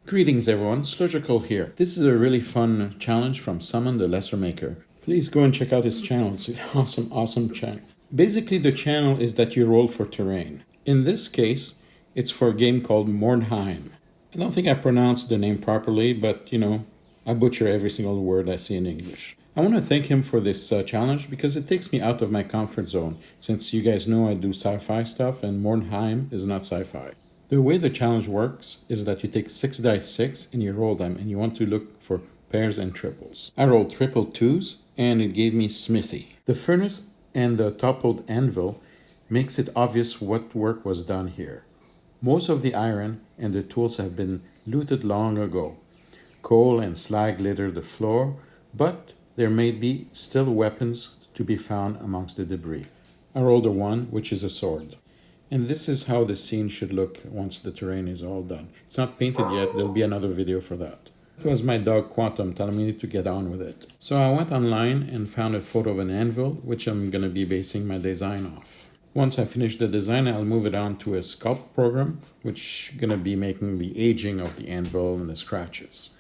Greetings everyone, Slurgical here. This is a really fun challenge from Summon the Lesser Maker. Please go and check out his channel, it's an awesome channel. Basically the channel is that you roll for terrain. In this case, it's for a game called Mordheim. I don't think I pronounced the name properly, but I butcher every single word I see in English. I want to thank him for this challenge because it takes me out of my comfort zone, since you guys know I do sci-fi stuff and Mordheim is not sci-fi. The way the challenge works is that you take 6 dice 6 and you roll them, and you want to look for pairs and triples. I rolled triple 2s and it gave me Smithy. The furnace and the toppled anvil makes it obvious what work was done here. Most of the iron and the tools have been looted long ago. Coal and slag litter the floor, but there may be still weapons to be found amongst the debris. I rolled a 1, which is a sword. And this is how the scene should look once the terrain is all done. It's not painted yet, there'll be another video for that. It was my dog Quantum telling me to get on with it. So I went online and found a photo of an anvil, which I'm going to be basing my design off. Once I finish the design, I'll move it on to a sculpt program, which is going to be making the aging of the anvil and the scratches.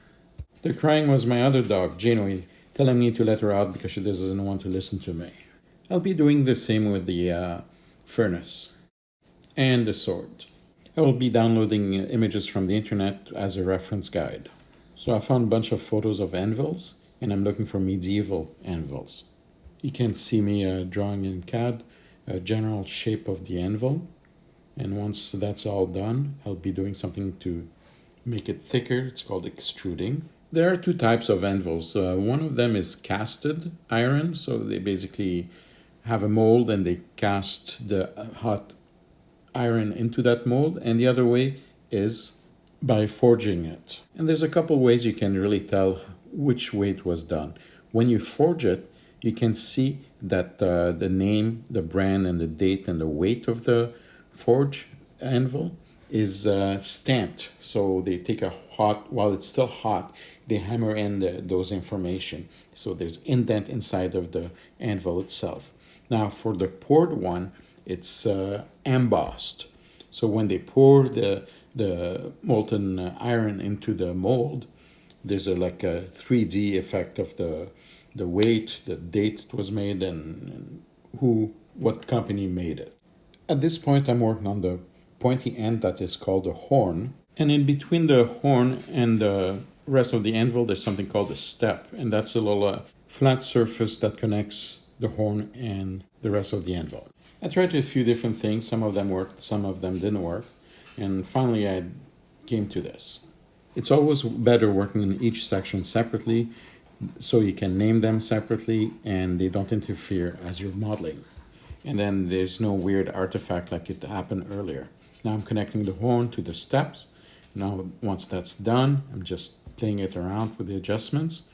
The crying was my other dog, Janeway, telling me to let her out because she doesn't want to listen to me. I'll be doing the same with the furnace and the sword. I will be downloading images from the internet as a reference guide. So I found a bunch of photos of anvils, and I'm looking for medieval anvils. You can see me drawing in CAD a general shape of the anvil, and once that's all done, I'll be doing something to make it thicker. It's called extruding. There are 2 types of anvils. One of them is casted iron, so they basically have a mold and they cast the hot iron into that mold, and the other way is by forging it. And there's a couple ways you can really tell which way it was done. When you forge it, you can see that the name, the brand, and the date and the weight of the forge anvil is stamped. So they take while it's still hot, they hammer in those information. So there's indent inside of the anvil itself. Now for the poured one, it's embossed. So when they pour the molten iron into the mold, there's a 3D effect of the weight, the date it was made, and what company made it. At this point, I'm working on the pointy end that is called a horn. And in between the horn and the rest of the anvil, there's something called a step. And that's a little flat surface that connects the horn and the rest of the anvil. I tried a few different things. Some of them worked, some of them didn't work. And finally, I came to this. It's always better working in each section separately so you can name them separately and they don't interfere as you're modeling. And then there's no weird artifact like it happened earlier. Now I'm connecting the horn to the steps. Now, once that's done, I'm just playing it around with the adjustments.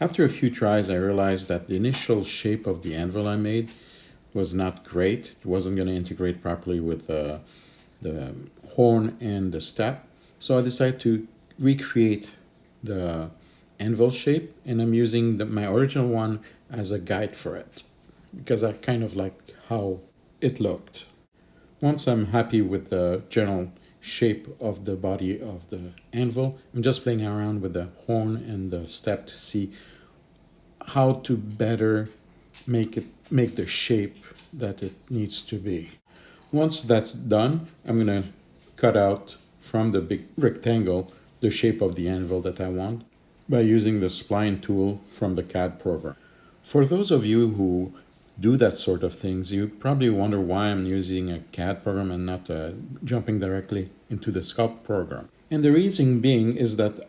After a few tries, I realized that the initial shape of the anvil I made was not great. It wasn't going to integrate properly with the horn and the step. So I decided to recreate the anvil shape, and I'm using my original one as a guide for it because I kind of like how it looked. Once I'm happy with the general shape of the body of the anvil, I'm just playing around with the horn and the step to see how to better make the shape that it needs to be. Once that's done, I'm going to cut out from the big rectangle the shape of the anvil that I want by using the spline tool from the CAD program. For those of you who do that sort of things, you probably wonder why I'm using a CAD program and not jumping directly into the sculpt program. And the reason being is that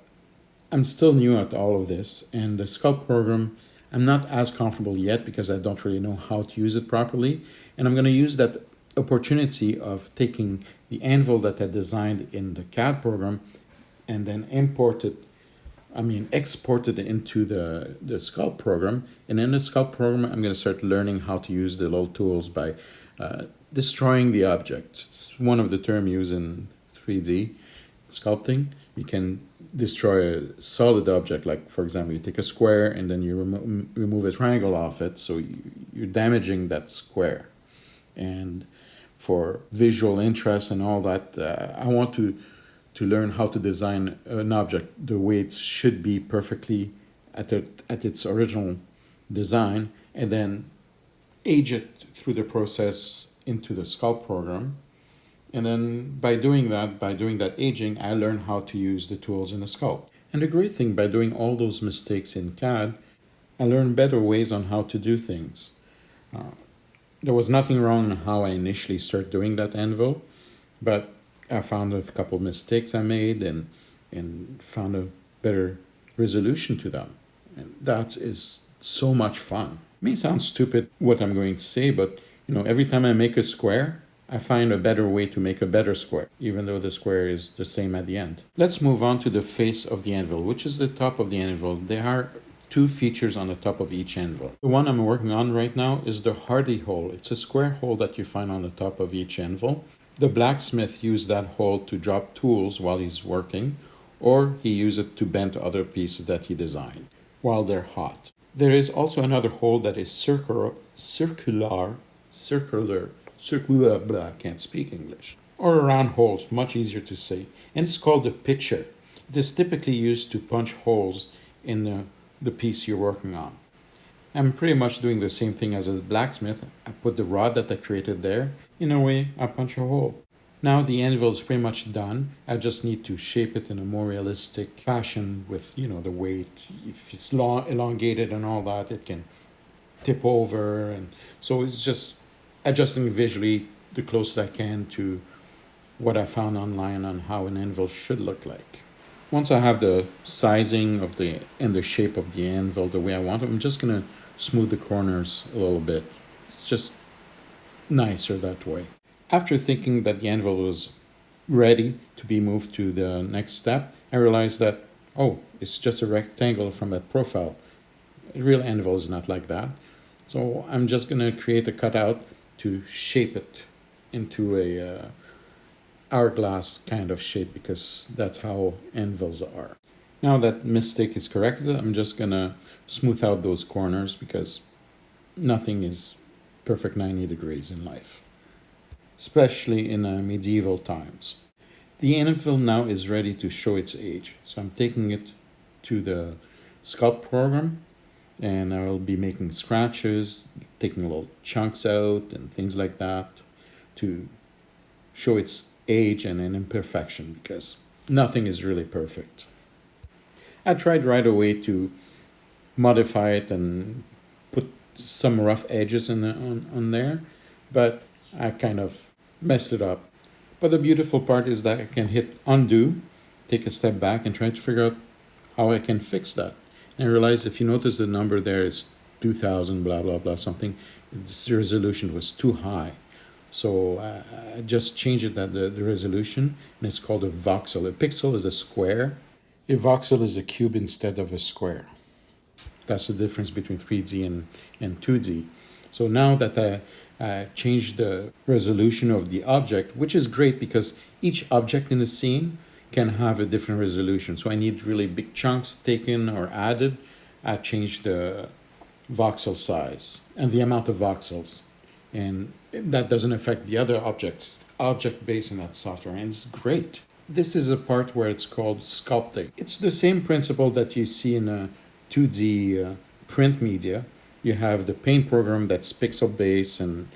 I'm still new at all of this, and the sculpt program I'm not as comfortable yet because I don't really know how to use it properly. And I'm going to use that opportunity of taking the anvil that I designed in the CAD program and then export it into the sculpt program. And in the sculpt program, I'm going to start learning how to use the little tools by destroying the object. It's one of the terms used in 3D sculpting. You can destroy a solid object, like for example, you take a square and then you remove a triangle off it, so you're damaging that square. And for visual interest and all that, I want to to learn how to design an object the way it should be perfectly at its original design, and then age it through the process into the sculpt program. And then by doing that aging, I learn how to use the tools in the sculpt. And the great thing, by doing all those mistakes in CAD, I learned better ways on how to do things. There was nothing wrong in how I initially started doing that anvil, but I found a couple mistakes I made and found a better resolution to them. And that is so much fun. It may sound stupid what I'm going to say, but every time I make a square, I find a better way to make a better square, even though the square is the same at the end. Let's move on to the face of the anvil, which is the top of the anvil. There are two features on the top of each anvil. The one I'm working on right now is the hardy hole. It's a square hole that you find on the top of each anvil. The blacksmith used that hole to drop tools while he's working, or he used it to bend other pieces that he designed while they're hot. There is also another hole that is circular, I can't speak English, or a round hole, much easier to say, and it's called a pitcher. It is typically used to punch holes in the piece you're working on. I'm pretty much doing the same thing as a blacksmith. I put the rod that I created there. In a way, I punch a hole. Now the anvil is pretty much done. I just need to shape it in a more realistic fashion with, the weight. If it's elongated and all that, it can tip over. And so it's just adjusting visually the closest I can to what I found online on how an anvil should look like. Once I have the sizing and the shape of the anvil the way I want it, I'm just going to smooth the corners a little bit. It's just nicer that way. After thinking that the anvil was ready to be moved to the next step, I realized that, it's just a rectangle from that profile. A real anvil is not like that. So I'm just going to create a cutout to shape it into a hourglass kind of shape, because that's how anvils are. Now that mistake is corrected, I'm just going to smooth out those corners, because nothing is perfect 90 degrees in life, especially in medieval times. The anvil now is ready to show its age. So I'm taking it to the sculpt program, and I will be making scratches, taking little chunks out and things like that to show its age and an imperfection, because nothing is really perfect. I tried right away to modify it and put some rough edges on there, but I kind of messed it up. But the beautiful part is that I can hit undo, take a step back, and try to figure out how I can fix that. And I realized, if you notice, the number there is 2000 blah blah blah something. The resolution was too high. So I just changed it at the resolution, and it's called a voxel. A pixel is a square. A voxel is a cube instead of a square. That's the difference between 3D and 2D. So now that I changed the resolution of the object, which is great because each object in the scene can have a different resolution. So I need really big chunks taken or added. I changed the voxel size and the amount of voxels. And that doesn't affect the other object base in that software, and it's great. This is a part where it's called sculpting. It's the same principle that you see in a 2D print media. You have the paint program that's pixel based and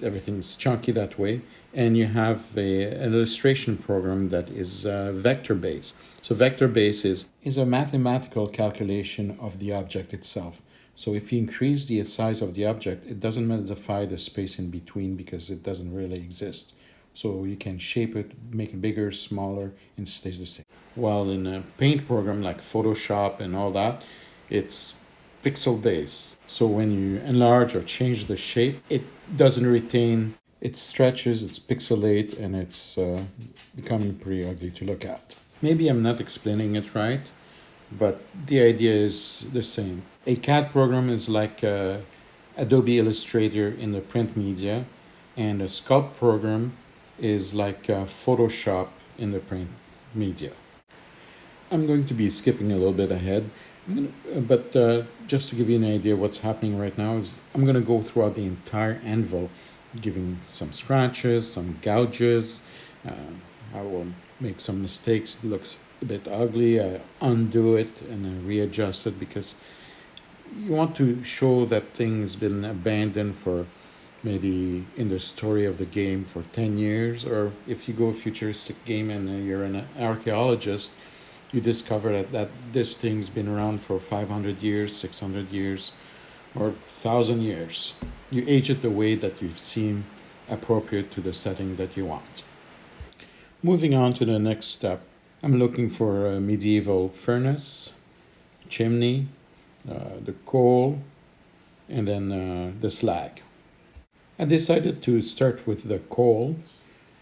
everything's chunky that way, and you have an illustration program that is vector based. So vector based is a mathematical calculation of the object itself. So if you increase the size of the object, it doesn't modify the space in between, because it doesn't really exist. So you can shape it, make it bigger, smaller, and it stays the same. While in a paint program like Photoshop and all that, it's pixel based. So when you enlarge or change the shape, it doesn't retain, it stretches, it's pixelate, and it's becoming pretty ugly to look at. Maybe I'm not explaining it right, but the idea is the same. A CAD program is like Adobe Illustrator in the print media, and a sculpt program is like Photoshop in the print media. I'm going to be skipping a little bit ahead, but just to give you an idea of what's happening right now is I'm going to go throughout the entire anvil, giving some scratches, some gouges. I will make some mistakes, it looks a bit ugly, I undo it and I readjust it, because you want to show that thing's been abandoned for maybe in the story of the game for 10 years, or if you go a futuristic game and you're an archaeologist, you discover that this thing's been around for 500 years, 600 years, or 1,000 years. You age it the way that you seem appropriate to the setting that you want. Moving on to the next step, I'm looking for a medieval furnace, chimney, the coal, and then the slag. I decided to start with the coal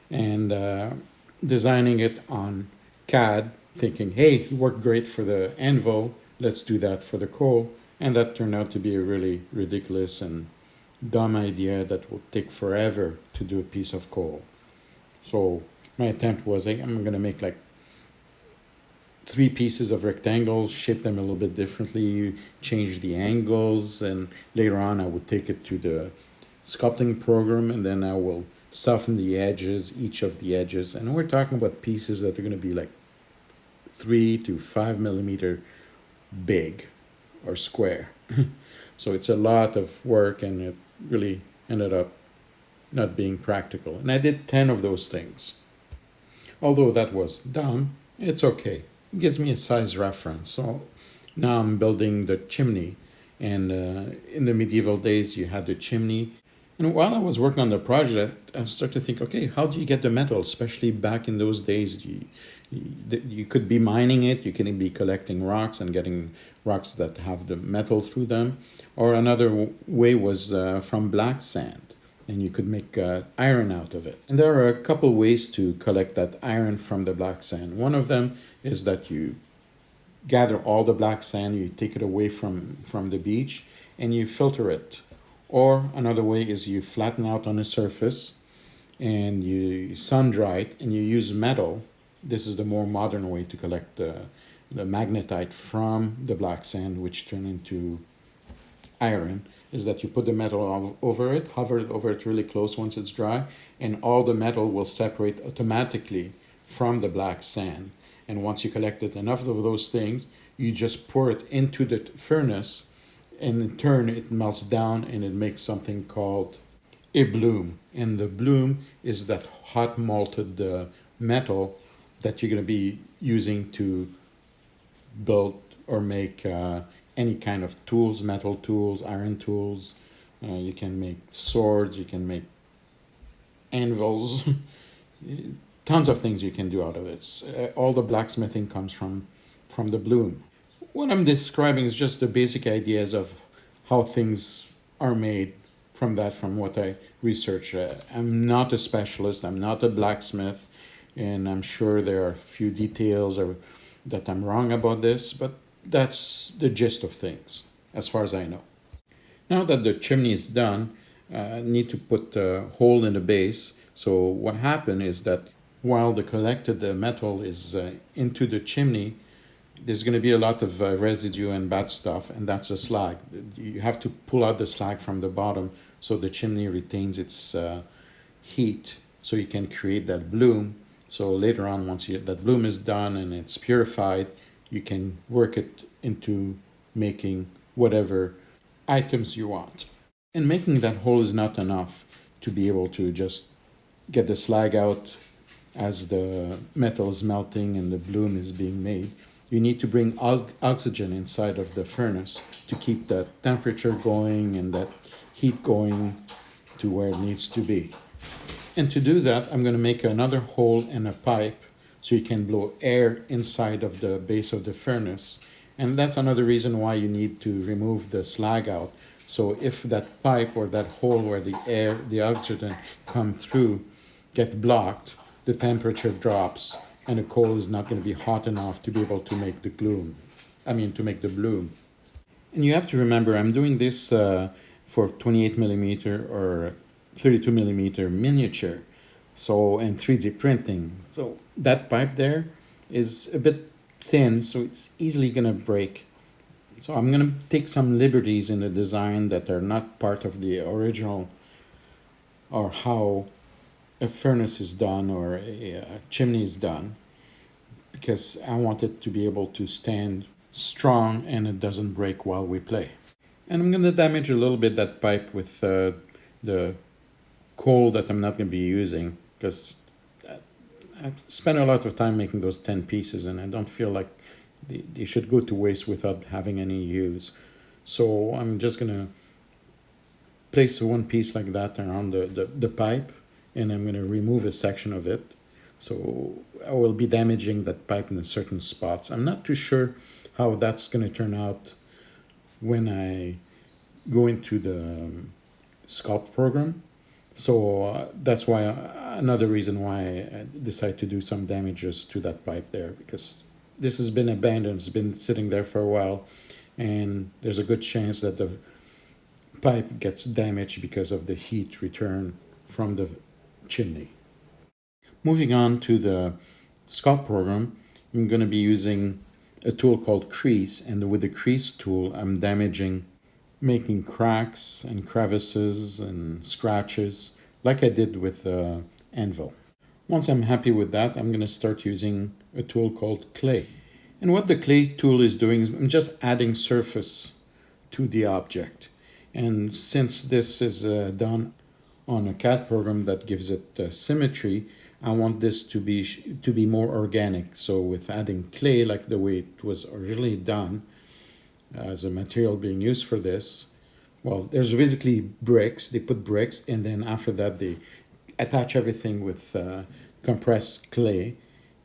and designing it on CAD, thinking, hey, it worked great for the anvil, let's do that for the coal. And that turned out to be a really ridiculous and dumb idea that would take forever to do a piece of coal. So my attempt was, hey, I'm going to make like 3 pieces of rectangles, shape them a little bit differently, change the angles, and later on I would take it to the sculpting program, and then I will soften the edges, each of the edges, and we're talking about pieces that are going to be like 3 to 5 millimeter big or square. So it's a lot of work, and it really ended up not being practical. And I did 10 of those things. Although that was dumb, it's okay. It gives me a size reference. So now I'm building the chimney. And in the medieval days, you had the chimney. And while I was working on the project, I started to think, okay, how do you get the metal? Especially back in those days, you could be mining it, you can be collecting rocks and getting rocks that have the metal through them. Or another way was from black sand, and you could make iron out of it. And there are a couple ways to collect that iron from the black sand. One of them is that you gather all the black sand, you take it away from the beach, and you filter it. Or another way is you flatten out on a surface and you sun dry it and you use metal. This is the more modern way to collect the magnetite from the black sand, which turn into iron, is that you put the metal over it, hover it over it really close once it's dry, and all the metal will separate automatically from the black sand. And once you collected enough of those things, you just pour it into the furnace, and in turn it melts down and it makes something called a bloom. And the bloom is that hot malted metal that you're going to be using to build or make any kind of tools, metal tools, iron tools. You can make swords, you can make anvils, tons of things you can do out of it. All the blacksmithing comes from the bloom. What I'm describing is just the basic ideas of how things are made from what I research. I'm not a specialist, I'm not a blacksmith, and I'm sure there are a few details or that I'm wrong about this, but that's the gist of things, as far as I know. Now that the chimney is done, I need to put a hole in the base. So what happened is that while the collected metal is into the chimney, there's going to be a lot of residue and bad stuff, and that's the slag. You have to pull out the slag from the bottom so the chimney retains its heat, so you can create that bloom. So later on, once that bloom is done and it's purified, you can work it into making whatever items you want. And making that hole is not enough to be able to just get the slag out as the metal is melting and the bloom is being made. You need to bring oxygen inside of the furnace to keep that temperature going and that heat going to where it needs to be. And to do that, I'm going to make another hole in a pipe so you can blow air inside of the base of the furnace. And that's another reason why you need to remove the slag out. So if that pipe or that hole where the oxygen come through get blocked, the temperature drops and the coal is not going to be hot enough to be able to make the bloom. And you have to remember, I'm doing this for 28 millimeter or 32 millimeter miniature, so, and 3D printing. So that pipe there is a bit thin, so it's easily going to break. So I'm going to take some liberties in the design that are not part of the original, or how a furnace is done or a chimney is done. because I want it to be able to stand strong and it doesn't break while we play. And I'm going to damage a little bit that pipe with the coal that I'm not going to be using, because I've spent a lot of time making those 10 pieces and I don't feel like they should go to waste without having any use. So I'm just going to place one piece like that around the pipe, and I'm going to remove a section of it. So I will be damaging that pipe in certain spots. I'm not too sure how that's going to turn out when I go into the sculpt program. So that's why another reason why I decided to do some damages to that pipe there, because this has been abandoned, it's been sitting there for a while, and there's a good chance that the pipe gets damaged because of the heat return from the chimney. Moving on to the sculpt program, I'm going to be using a tool called crease, and with the crease tool I'm making cracks and crevices and scratches like I did with the anvil. Once I'm happy with that, I'm going to start using a tool called clay. And what the clay tool is doing is I'm just adding surface to the object. And since this is done on a CAD program that gives it symmetry, I want this to be more organic. So with adding clay, like the way it was originally done, as a material being used for this, well, there's basically bricks. They put bricks, and then after that they attach everything with compressed clay,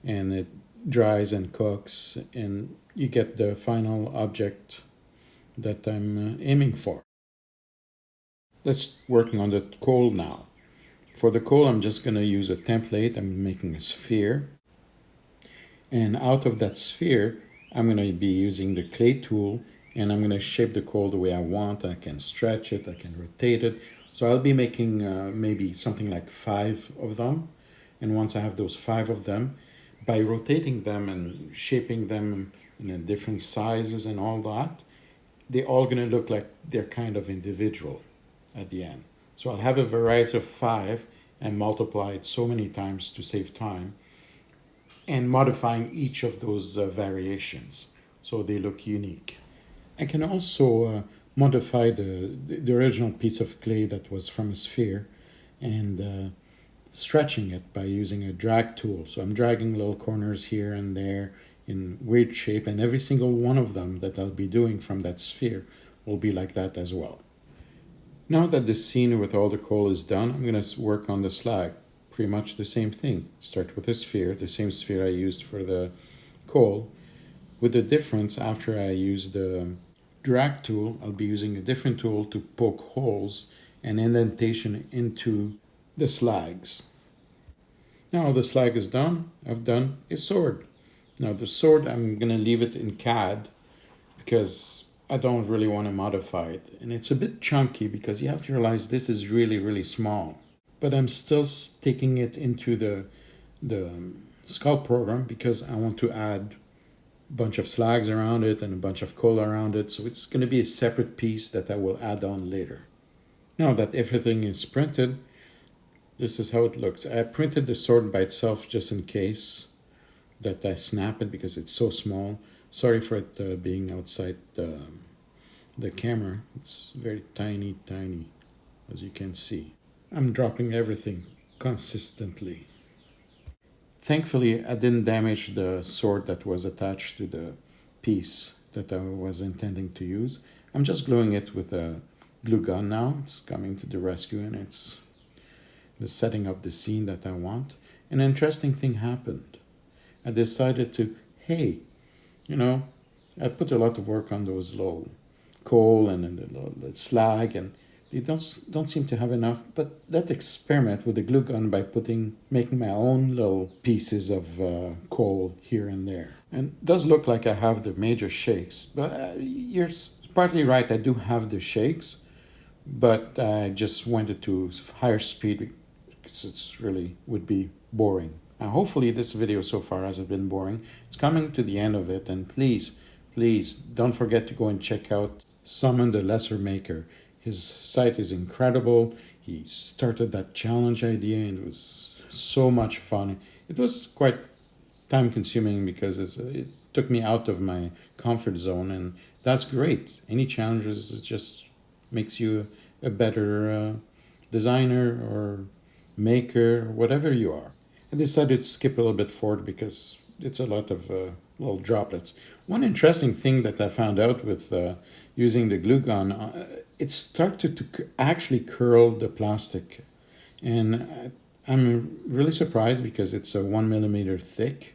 and it dries and cooks, and you get the final object that I'm aiming for. Let's working on the coal now. For the coal, I'm just going to use a template. I'm making a sphere, and out of that sphere, I'm going to be using the clay tool, and I'm going to shape the coal the way I want. I can stretch it, I can rotate it. So I'll be making maybe something like 5 of them. And once I have those 5 of them, by rotating them and shaping them in different sizes and all that, they're all going to look like they're kind of individual at the end. So I'll have a variety of 5 and multiply it so many times to save time, and modifying each of those variations so they look unique. I can also modify the original piece of clay that was from a sphere and stretching it by using a drag tool. So I'm dragging little corners here and there in weird shape, and every single one of them that I'll be doing from that sphere will be like that as well. Now that the scene with all the coal is done, I'm going to work on the slag. Pretty much the same thing. Start with a sphere, the same sphere I used for the coal, with the difference after I use the drag tool, I'll be using a different tool to poke holes and indentation into the slags. Now the slag is done, I've done a sword. Now the sword, I'm going to leave it in CAD because I don't really want to modify it. And it's a bit chunky because you have to realize this is really, really small. But I'm still sticking it into the sculpt program because I want to add bunch of slags around it and a bunch of coal around it, so it's going to be a separate piece that I will add on later. Now that everything is printed, this is how it looks. I printed the sword by itself just in case that I snap it because it's so small. Sorry for it being outside the camera. It's very tiny, as you can see. I'm dropping everything consistently. Thankfully, I didn't damage the sword that was attached to the piece that I was intending to use. I'm just gluing it with a glue gun now. It's coming to the rescue, and it's the setting up the scene that I want. An interesting thing happened. I decided to, hey, I put a lot of work on those little coal and the slag, and they don't seem to have enough. But let's experiment with the glue gun by making my own little pieces of coal here and there. And it does look like I have the major shakes, but you're partly right. I do have the shakes, but I just went it to higher speed because it's really would be boring. Hopefully this video so far hasn't been boring. It's coming to the end of it, and please don't forget to go and check out Summon the Lesser Maker. His site is incredible. He started that challenge idea and it was so much fun. It was quite time consuming because it took me out of my comfort zone, and that's great. Any challenges, it just makes you a better designer or maker, whatever you are. I decided to skip a little bit forward because it's a lot of little droplets. One interesting thing that I found out with using the glue gun, it started to actually curl the plastic. And I'm really surprised because it's a 1 millimeter thick.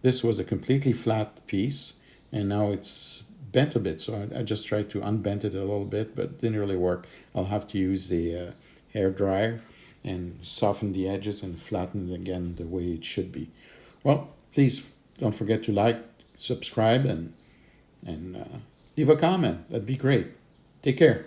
This was a completely flat piece, and now it's bent a bit. So I just tried to unbend it a little bit, but it didn't really work. I'll have to use the hair dryer and soften the edges and flatten it again the way it should be. Well, please don't forget to like, subscribe, and leave a comment. That'd be great. Take care.